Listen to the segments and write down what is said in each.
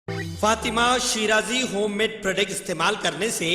Fatima Shirazi homemade product इस्तेमाल करने से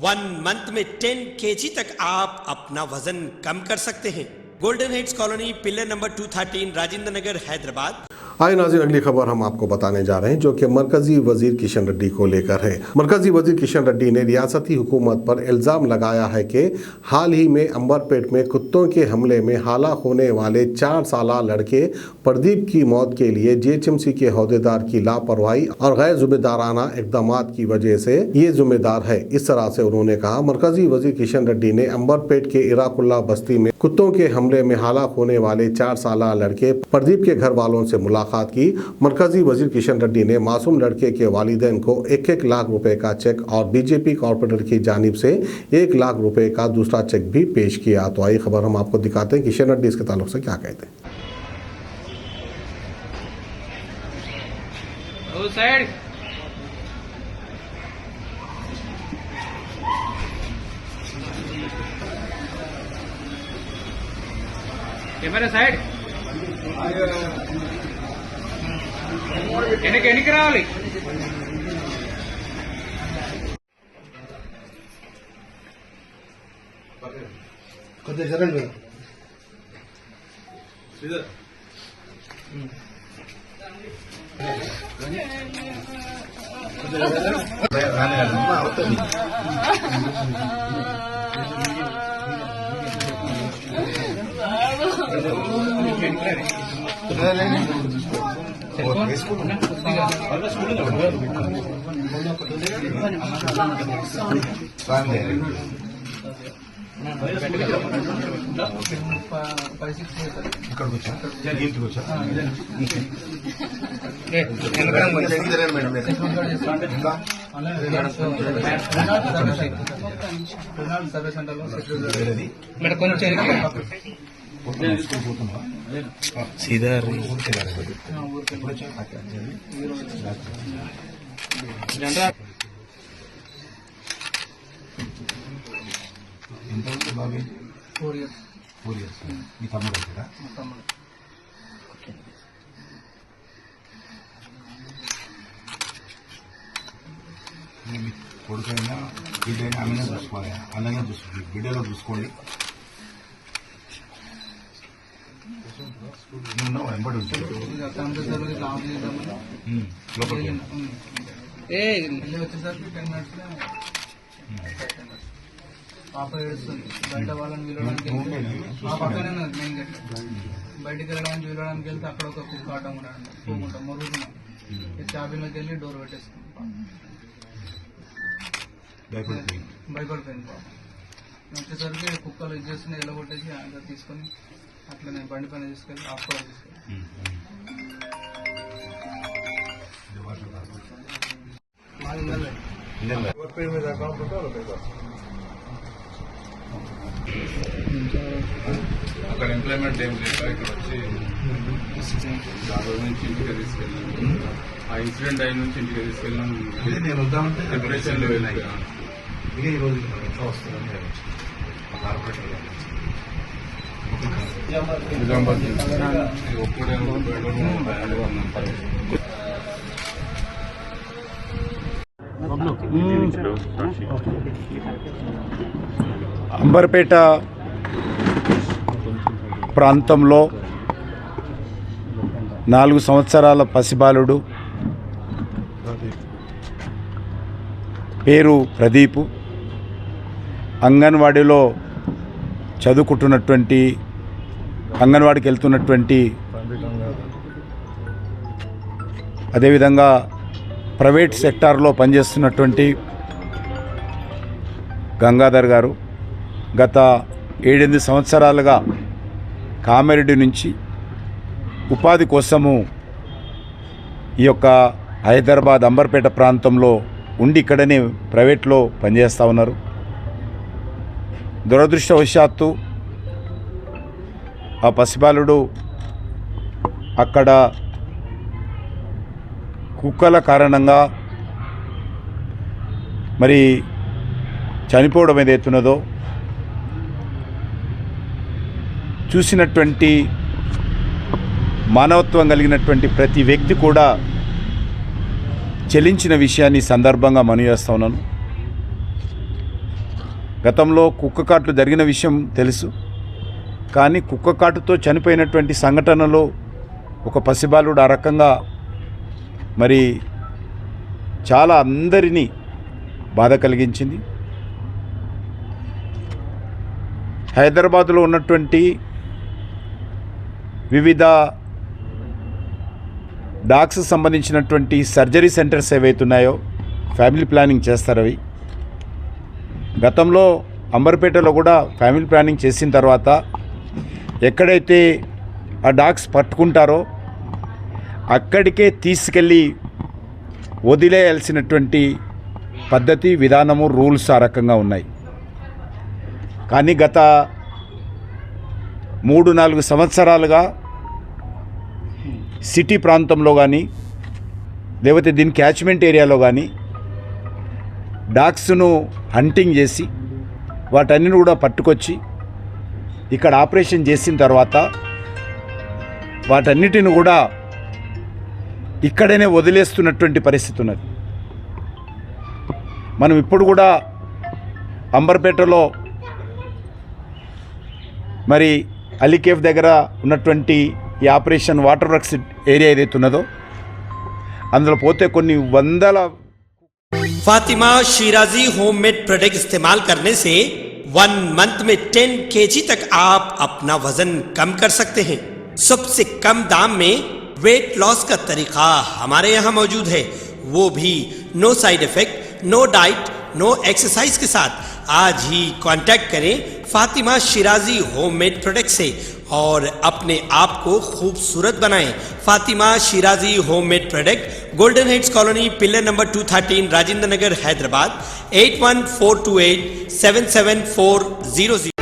1 मंथ में 10 kg तक आप अपना वजन कम कर सकते हैं। Golden heights colony, pillar number 213, Rajendra Nagar, Hyderabad. आइए नाज़रीन, अगली खबर हम आपको बताने जा रहे हैं जो कि मरकजी वजीर किशन रेड्डी को लेकर है। मरकजी वजीर किशन रेड्डी ने रियासती हुकूमत पर इल्ज़ाम लगाया है कि हाल ही में अंबरपेट में कुत्तों के हमले में हलाक होने वाले 4 साला लड़के प्रदीप की मौत के लिए जीएचएमसी के अहदेदार की लापरवाही और गैर जिम्मेदाराना इकदाम की वजह से ये जिम्मेदार है। इस तरह से उन्होंने कहा। मरकजी वजीर किशन रेड्डी ने अंबरपेट के इराकुल्ला बस्ती में कुत्तों के हमले में हलाक होने वाले 4 साला लड़के प्रदीप के घर वालों से मुलाकात की। मरकजी वजीर किशन रेड्डी ने मासूम लड़के के वालिदैन को 1-1 लाख रुपए का चेक और बीजेपी कॉर्पोरेटर की जानिब से 1 लाख रुपए का दूसरा चेक भी पेश किया। तो आई खबर हम आपको दिखाते हैं किशन रेड्डी इसके ताल्लुक से क्या कहते हैं। कैमरा साइड ఎన్నికి రావాలి కొద్దిగా జరగండి सीधा ఎంత బాబీ 4 years. 4 years మీ తమ్ముడు వచ్చాడా? మీ కొడుకైనా బిడ్డైనా ఆమెనే చూసుకోవాలి, అలాగే చూసుకోండి, బిడ్డలో చూసుకోండి. నువ్వు వెంబడి ఉంటాడు లోపలికి వెళ్ళి వచ్చేసరికి 10 minutes పాప ఏడుస్తుంది. బయట వాళ్ళని విలవడానికి ఆ పక్కనే మెయిన్ గేట్ బయటికి వెళ్ళడానికి విలవడానికి వెళ్తే అక్కడ ఒక కుక్క ఆటం కూడా పోకుంటాం మొరుగుతున్నాం. చాబీలోకి వెళ్ళి డోర్ పెట్టేసుకుంటాం. భయపడిపోయింది పాప. వచ్చేసరికి కుక్కలు ఇది చేస్తున్నాయి, ఎలా కొట్టేసి ఆయన తీసుకొని అట్లనే బండి పైన తీసుకెళ్ళి హాస్పిటల్ తీసుకెళ్ళి అక్కడ ఎంప్లాయ్మెంట్ ఏం లేక ఇక్కడ వచ్చి ఆ రోజు నుంచి ఇంటికి తీసుకెళ్ళాను. ఆ ఇన్సిడెంట్ అయిన నుంచి ఇంటికి తీసుకెళ్ళాను. నేను వద్దామంటే డిప్రెషన్ లో వెళ్ళాను. ఇదే ఈ రోజు ఎట్లా వస్తుందని కార్పొరేటర్ నిజామాబాద్ ఒక్కడే భయాలుగా ఉన్నాను. అంబర్పేట ప్రాంతంలో 4 సంవత్సరాల పసిబాలుడు పేరు ప్రదీప్ అంగన్వాడీలో చదువుకుంటున్నటువంటి అంగన్వాడికి వెళ్తున్నటువంటి అదేవిధంగా ప్రైవేట్ సెక్టార్లో పనిచేస్తున్నటువంటి గంగాధర్ గారు గత 7-8 సంవత్సరాలుగా కామారెడ్డి నుంచి ఉపాధి కోసము ఈ యొక్క హైదరాబాద్ అంబర్పేట ప్రాంతంలో ఉండి ఇక్కడనే ప్రైవేట్లో పనిచేస్తూ ఉన్నారు. దురదృష్టవశాత్తు ఆ పసిబాలుడు అక్కడ కుక్కల కారణంగా మరి చనిపోవడం ఏదైతున్నదో చూసినటువంటి మానవత్వం కలిగినటువంటి ప్రతి వ్యక్తి కూడా చెలించిన విషయాన్ని సందర్భంగా మనవి చేస్తా ఉన్నాను. గతంలో కుక్క కాట్లు జరిగిన విషయం తెలుసు, కానీ కుక్క కాటుతో చనిపోయినటువంటి సంఘటనలో ఒక పసిబాలుడు ఆ రకంగా మరి చాలా అందరినీ బాధ కలిగించింది. హైదరాబాదులో ఉన్నటువంటి వివిధ డాగ్స్ సంబంధించినటువంటి సర్జరీ సెంటర్స్ ఏవైతున్నాయో ఫ్యామిలీ ప్లానింగ్ చేస్తారు. అవి గతంలో అంబర్పేటలో కూడా ఫ్యామిలీ ప్లానింగ్ చేసిన తర్వాత ఎక్కడైతే ఆ డాగ్స్ పట్టుకుంటారో అక్కడికే తీసుకెళ్ళి వదిలేయాల్సినటువంటి పద్ధతి, విధానము, రూల్స్ ఆ రకంగా ఉన్నాయి. కానీ గత 3-4 సంవత్సరాలుగా సిటీ ప్రాంతంలో కానీ లేకపోతే దీని క్యాచ్మెంట్ ఏరియాలో కానీ డాగ్స్ను హంటింగ్ చేసి వాటన్నిటిని కూడా పట్టుకొచ్చి ఇక్కడ ఆపరేషన్ చేసిన తర్వాత వాటన్నిటిని కూడా ఇక్కడనే వదిలేస్తున్నటువంటి పరిస్థితి ఉన్నది. మనం ఇప్పుడు కూడా అంబర్పేటలో మరి అలీకేఫ్ దగ్గర ఉన్నటువంటి ఈ ఆపరేషన్ వాటర్ వర్క్స్ ఏరియా ఏదైతే ఉన్నదో అందులో పోతే కొన్ని వందల फातिमा शिराजी होममेड प्रोडक्ट इस्तेमाल करने से 1 मंथ में 10 केजी तक आप अपना वजन कम कर सकते हैं. सबसे कम दाम में वेट लॉस का तरीका हमारे यहाँ मौजूद है, वो भी no side effect, no diet, no exercise के साथ. आज ही कांटेक्ट करें फातिमा शिराजी होममेड प्रोडक्ट से और अपने आप को खूबसूरत बनाएं. Fatima Shirazi homemade product, golden heads colony, pillar number 213, Rajendra Nagar, Hyderabad 8142877400.